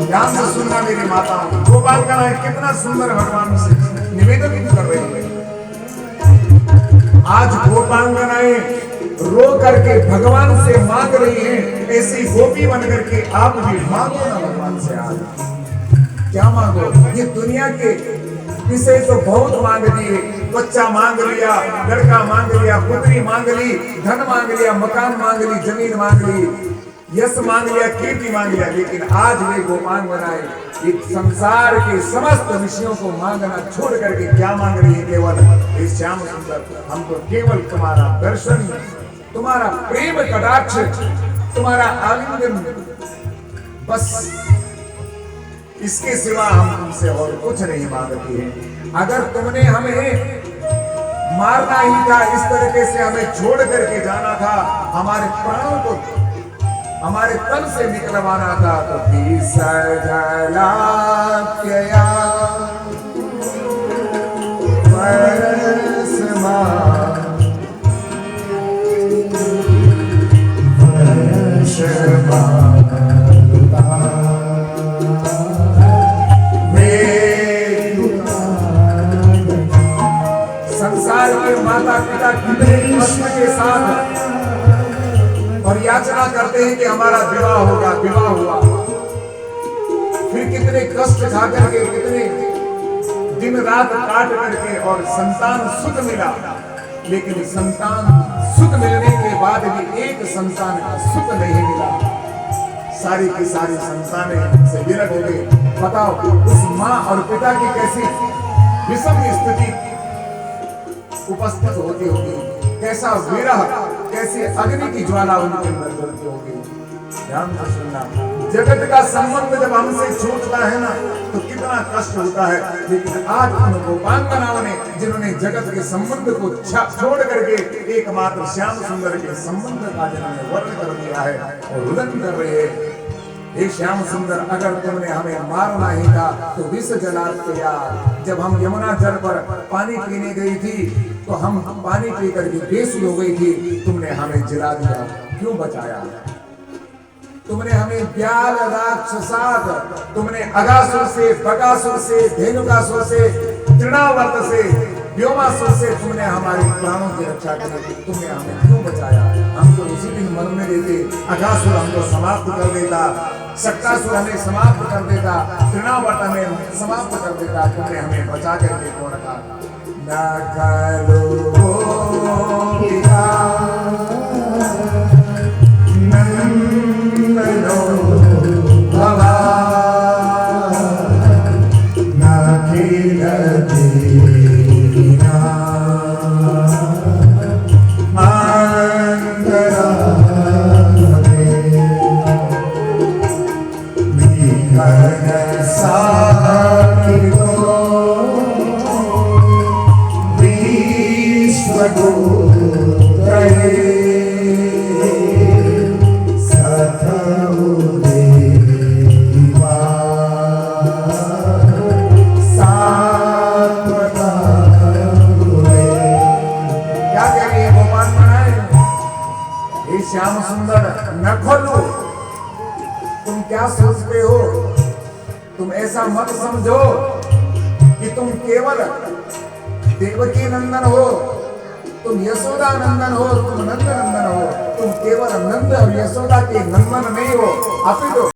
ध्यान से सुनना मेरी माता, गोपाल का कितना सुंदर भगवान से निवेदन कर रही है। आज गोपांगनाएं रो करके भगवान से मांग रही हैं, ऐसी गोपी बन करके आप भी मांगो ना भगवान से। आज क्या मांगो? ये दुनिया के विषय तो बहुत मांग दिए, बच्चा मांग लिया, लड़का मांग लिया, पुत्री मांग ली, धन मांग लिया, मकान मांग ली, जमीन मांग ली, यश मांग लिया, कीर्ति मांग लिया, लेकिन आज वे गोपांगनाएं इस संसार के समस्त विषयों को मांगना छोड़ करके क्या मांग रही है? केवल इस श्याम सुंदर, हमको केवल तुम्हारा दर्शन, तुम्हारा प्रेम कटाक्ष, तुम्हारा आलिंगन, बस इसके सिवा हम तुमसे और कुछ नहीं मांगती है। अगर तुमने हमें मारना ही था, इस तरीके से हमें छोड़ करके जाना था, हमारे प्राणों को हमारे तन से निकलवाना था, तो संसार के माता पिता कितने कष्ट के साथ और याचना करते हैं कि हमारा विवाह होगा, विवाह हुआ, फिर कितने कष्ट खा करके, कितने दिन रात काट करके और संतान सुख मिला, लेकिन संतान सुख मिलने के बाद भी एक संतान का सुख नहीं मिला। सारी की सारी संतानें से विरह हो गई। बताओ उस माँ और पिता की कैसी विषम स्थिति उपस्थित होती होगी, कैसा विरह, कैसी अग्नि की ज्वाला उनके अंदर जलती होगी। ध्यान से सुनना, जगत का संबंध जब हमसे छूटता है ना, तो कितना कष्ट होता है। लेकिन आज उन गोपांगनाओं ने, जिन्होंने जगत के संबंध को छोड़ करके एकमात्र श्याम सुंदर के संबंध का जिन्होंने वर्ण कर दिया है और रुदन कर रहे हैं। हे श्याम सुंदर, अगर तुमने हमें मारना ही था तो विष जलाते यार। जब हम यमुना जल पर पानी पीने गई थी तो हम पानी पी करके बेसुध हो गई थी, तुमने हमें जला दिया, क्यों बचाया? तुमने हमें व्याल राक्षसात, तुमने अगासुर से, बकासुर से, धेनुकासुर से, तृणावर्त से, व्योमासुर से तुमने हमारे प्राणों की रक्षा की, तुमने हमें क्यों बचाया? हमको उसी दिन मरने देते, अगासुर हमको समाप्त कर देता, शक्तासुर हमें समाप्त कर देता, तृणावर्त हमें समाप्त कर देता, तुमने हमें बचा करके क्यों रखा? न करो श्याम सुंदर, न खोलो। तुम क्या सोचते हो? तुम ऐसा मत समझो कि तुम केवल देवकी नंदन हो, तुम यशोदा नंदन हो, तुम नंद नंदन हो। तुम केवल नंद और यशोदा के नंदन नहीं हो, अपितु